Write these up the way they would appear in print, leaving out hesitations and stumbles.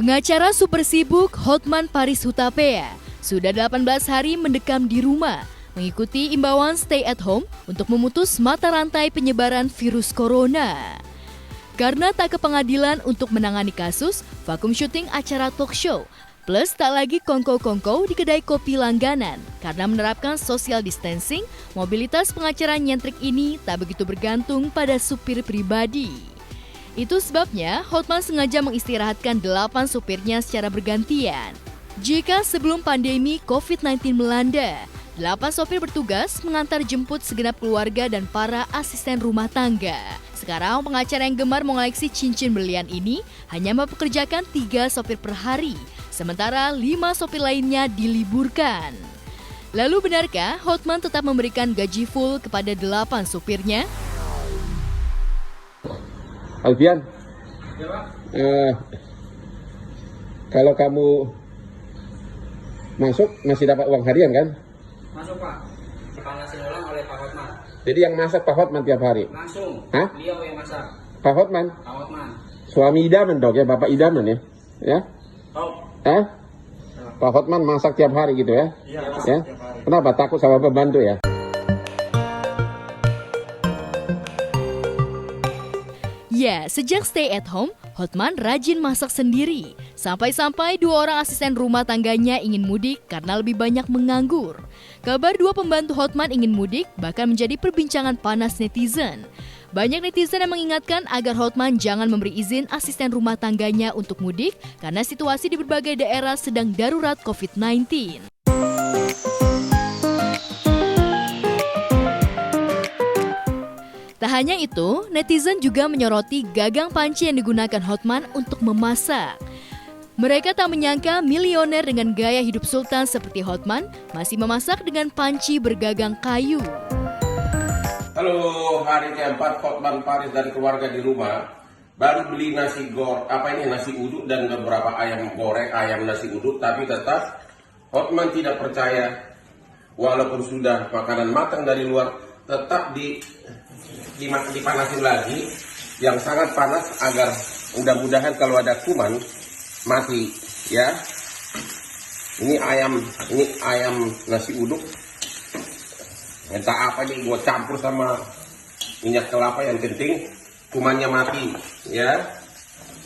Pengacara super sibuk Hotman Paris Hutapea sudah 18 hari mendekam di rumah mengikuti imbauan stay at home untuk memutus mata rantai penyebaran virus corona. Karena tak ke pengadilan untuk menangani kasus, vakum syuting acara talk show, plus tak lagi kongko-kongko di kedai kopi langganan. Karena menerapkan social distancing, mobilitas pengacara nyentrik ini tak begitu bergantung pada supir pribadi. Itu sebabnya Hotman sengaja mengistirahatkan 8 supirnya secara bergantian. Jika sebelum pandemi COVID-19 melanda, 8 sopir bertugas mengantar jemput segenap keluarga dan para asisten rumah tangga. Sekarang pengacara yang gemar mengoleksi cincin berlian ini hanya mempekerjakan 3 sopir per hari, sementara 5 sopir lainnya diliburkan. Lalu benarkah Hotman tetap memberikan gaji full kepada 8 supirnya? Alfian, kalau kamu masuk masih dapat uang harian kan? Masuk Pak, dipanasin ulang oleh Pak Hotman. Jadi yang masak Pak Hotman tiap hari? Langsung, Hah? beliau yang masak. Pak Hotman? Pak Hotman. Suami idaman dok ya, bapak idaman ya? Ya? Oh. Pak Hotman masak tiap hari gitu ya? Iya, ya? tiap hari. Kenapa? Takut sama pembantu ya? Ya, sejak stay at home, Hotman rajin masak sendiri. Sampai-sampai 2 orang asisten rumah tangganya ingin mudik karena lebih banyak menganggur. Kabar 2 pembantu Hotman ingin mudik bahkan menjadi perbincangan panas netizen. Banyak netizen yang mengingatkan agar Hotman jangan memberi izin asisten rumah tangganya untuk mudik karena situasi di berbagai daerah sedang darurat COVID-19. Tak hanya itu, netizen juga menyoroti gagang panci yang digunakan Hotman untuk memasak. Mereka tak menyangka milioner dengan gaya hidup sultan seperti Hotman masih memasak dengan panci bergagang kayu. Halo, hari keempat Hotman Paris dari keluarga di rumah. Baru beli nasi uduk dan beberapa ayam goreng, ayam nasi uduk, tapi tetap Hotman tidak percaya walaupun sudah makanan matang dari luar, tetap dipanasin lagi yang sangat panas agar mudah-mudahan kalau ada kuman mati ya. Ini ayam nasi uduk, entah apa ini gua campur sama minyak kelapa, yang penting kumannya mati ya.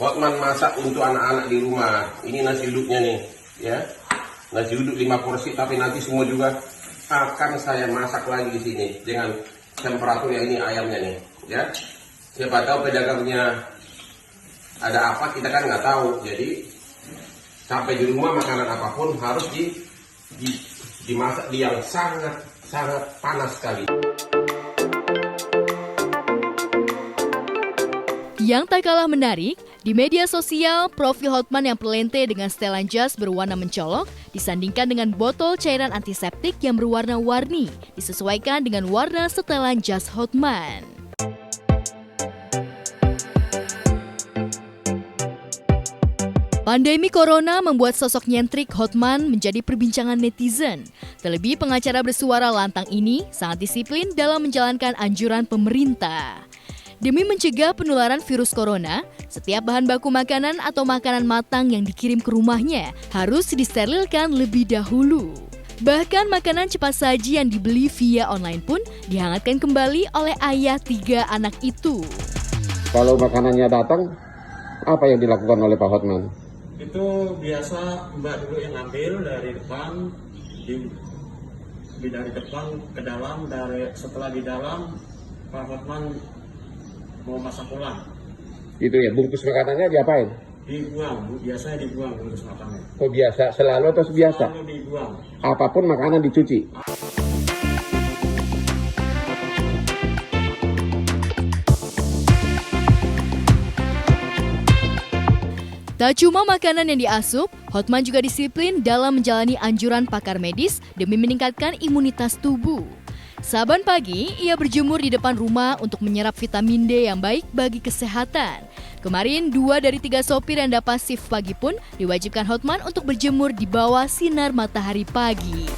Hotman masak untuk anak-anak di rumah. Ini nasi uduknya nih ya, nasi uduk 5 porsi, tapi nanti semua juga akan saya masak lagi di sini dengan temperatur yang ini ayamnya nih ya. Siapa tahu pedagangnya ada apa, kita kan nggak tahu. Jadi sampai di rumah makanan apapun harus dimasak di yang sangat panas sekali. Yang tak kalah menarik, di media sosial, profil Hotman yang perlente dengan setelan jas berwarna mencolok disandingkan dengan botol cairan antiseptik yang berwarna-warni, disesuaikan dengan warna setelan jas Hotman. Pandemi corona membuat sosok nyentrik Hotman menjadi perbincangan netizen. Terlebih pengacara bersuara lantang ini sangat disiplin dalam menjalankan anjuran pemerintah. Demi mencegah penularan virus corona, setiap bahan baku makanan atau makanan matang yang dikirim ke rumahnya harus disterilkan lebih dahulu. Bahkan makanan cepat saji yang dibeli via online pun dihangatkan kembali oleh ayah 3 anak itu. Kalau makanannya datang, apa yang dilakukan oleh Pak Hotman? Itu biasa Mbak dulu yang ambil dari depan, dari depan ke dalam, setelah di dalam Pak Hotman mau masak ulang. Itu ya, bungkus makanannya diapain? Dibuang, biasanya dibuang bungkus makanannya. Oh biasa, selalu atau biasa? Selalu dibuang. Apapun makanan dicuci? Tak cuma makanan yang diasup, Hotman juga disiplin dalam menjalani anjuran pakar medis demi meningkatkan imunitas tubuh. Saban pagi, ia berjemur di depan rumah untuk menyerap vitamin D yang baik bagi kesehatan. Kemarin, 2 dari 3 sopir yang dapat shift pagi pun diwajibkan Hotman untuk berjemur di bawah sinar matahari pagi.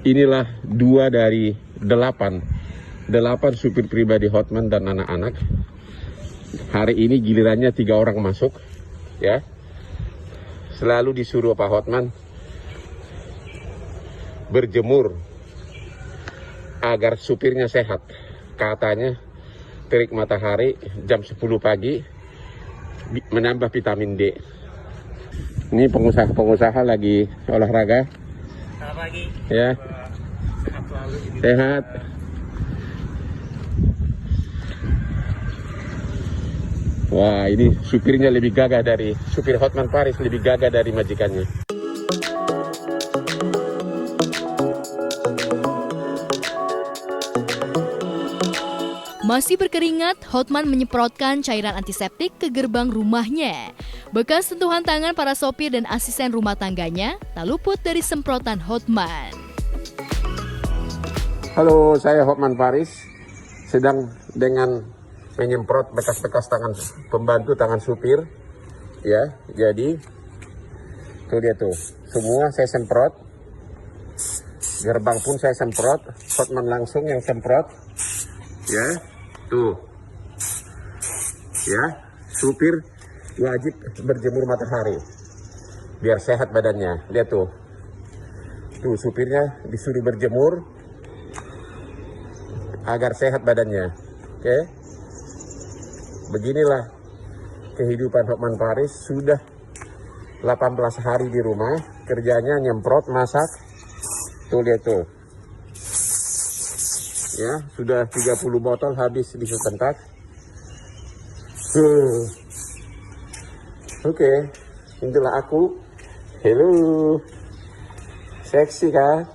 Inilah 2 dari 8 supir pribadi Hotman dan anak-anak. Hari ini gilirannya 3 orang masuk ya. Selalu disuruh Pak Hotman berjemur agar supirnya sehat. Katanya terik matahari jam 10 pagi menambah vitamin D. Ini pengusaha-pengusaha lagi olahraga. Selamat pagi. Ya. Sehat selalu. Sehat. Wah, ini supirnya lebih gagah dari supir Hotman Paris, lebih gagah dari majikannya. Masih berkeringat, Hotman menyemprotkan cairan antiseptik ke gerbang rumahnya. Bekas sentuhan tangan para sopir dan asisten rumah tangganya tak luput dari semprotan Hotman. Halo, saya Hotman Paris, sedang dengan menyemprot bekas-bekas tangan pembantu, tangan supir. Ya, jadi tuh dia tuh, semua saya semprot. Gerbang pun saya semprot, Hotman langsung yang semprot. Ya, tuh. Ya, supir wajib berjemur matahari biar sehat badannya. Lihat tuh. Tuh, supirnya disuruh berjemur agar sehat badannya. Oke. Beginilah kehidupan Hotman Paris, sudah 18 hari di rumah, kerjanya nyemprot, masak. Tuh lihat tuh. Ya, sudah 30 botol habis diserentak. Oke, inilah aku. Hello. Seksi kan?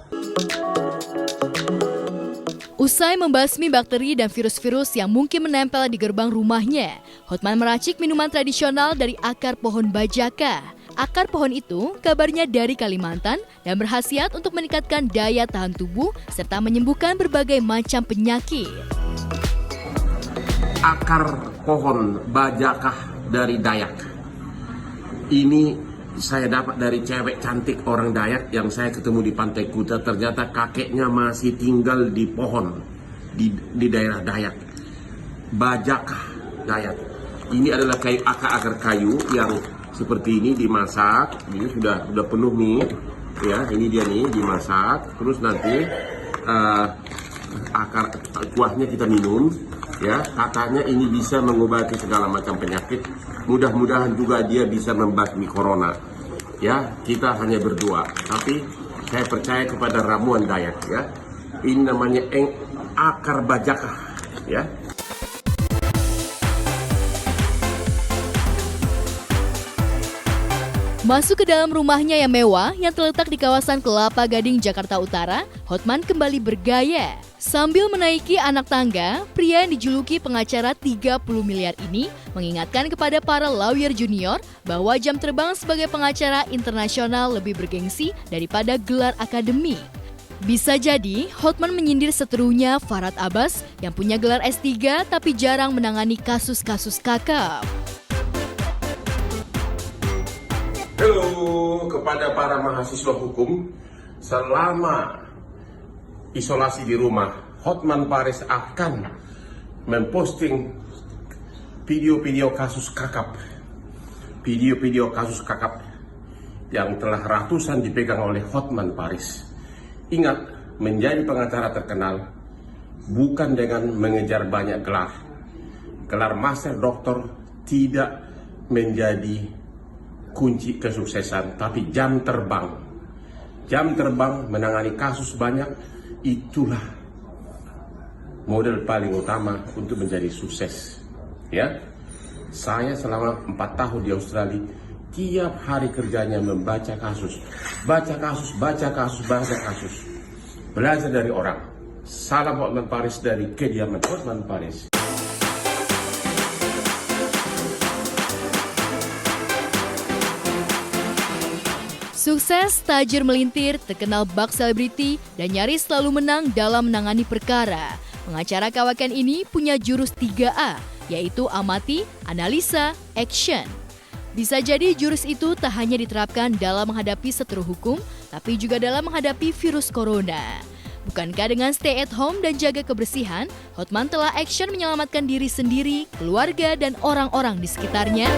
Usai membasmi bakteri dan virus-virus yang mungkin menempel di gerbang rumahnya, Hotman meracik minuman tradisional dari akar pohon bajaka. Akar pohon itu kabarnya dari Kalimantan dan berkhasiat untuk meningkatkan daya tahan tubuh serta menyembuhkan berbagai macam penyakit. Akar pohon bajakah dari Dayak. Ini saya dapat dari cewek cantik orang Dayak yang saya ketemu di Pantai Kuta. Ternyata kakeknya masih tinggal di pohon di daerah Dayak. Bajakah Dayak. Ini adalah kayu, akar kayu yang seperti ini dimasak. Ini sudah penuh nih. Ya, ini dia nih dimasak. Terus nanti akar kuahnya kita minum. Ya, katanya ini bisa mengobati segala macam penyakit. Mudah-mudahan juga dia bisa membasmi corona. Ya, kita hanya berdoa. Tapi saya percaya kepada ramuan Dayak. Ya, ini namanya akar bajakah. Ya. Masuk ke dalam rumahnya yang mewah yang terletak di kawasan Kelapa Gading, Jakarta Utara, Hotman kembali bergaya. Sambil menaiki anak tangga, pria yang dijuluki pengacara 30 miliar ini mengingatkan kepada para lawyer junior bahwa jam terbang sebagai pengacara internasional lebih bergengsi daripada gelar akademik. Bisa jadi, Hotman menyindir seterunya Farhad Abbas yang punya gelar S3 tapi jarang menangani kasus-kasus kakap. Halo kepada para mahasiswa hukum, selama isolasi di rumah, Hotman Paris akan memposting video-video kasus kakap. Video-video kasus kakap yang telah ratusan dipegang oleh Hotman Paris. Ingat, menjadi pengacara terkenal bukan dengan mengejar banyak gelar. Gelar master doktor tidak menjadi kunci kesuksesan, tapi jam terbang. Jam terbang menangani kasus banyak, itulah modal paling utama untuk menjadi sukses. Ya, saya selama 4 tahun di Australia, tiap hari kerjanya membaca kasus, baca kasus, baca kasus, baca kasus. Belajar dari orang. Salam Hotman Paris dari kediaman Hotman Paris. Sukses, tajir melintir, terkenal bak selebriti, dan nyaris selalu menang dalam menangani perkara. Pengacara kawakan ini punya jurus 3A, yaitu amati, analisa, action. Bisa jadi jurus itu tak hanya diterapkan dalam menghadapi seteru hukum, tapi juga dalam menghadapi virus corona. Bukankah dengan stay at home dan jaga kebersihan, Hotman telah action menyelamatkan diri sendiri, keluarga, dan orang-orang di sekitarnya?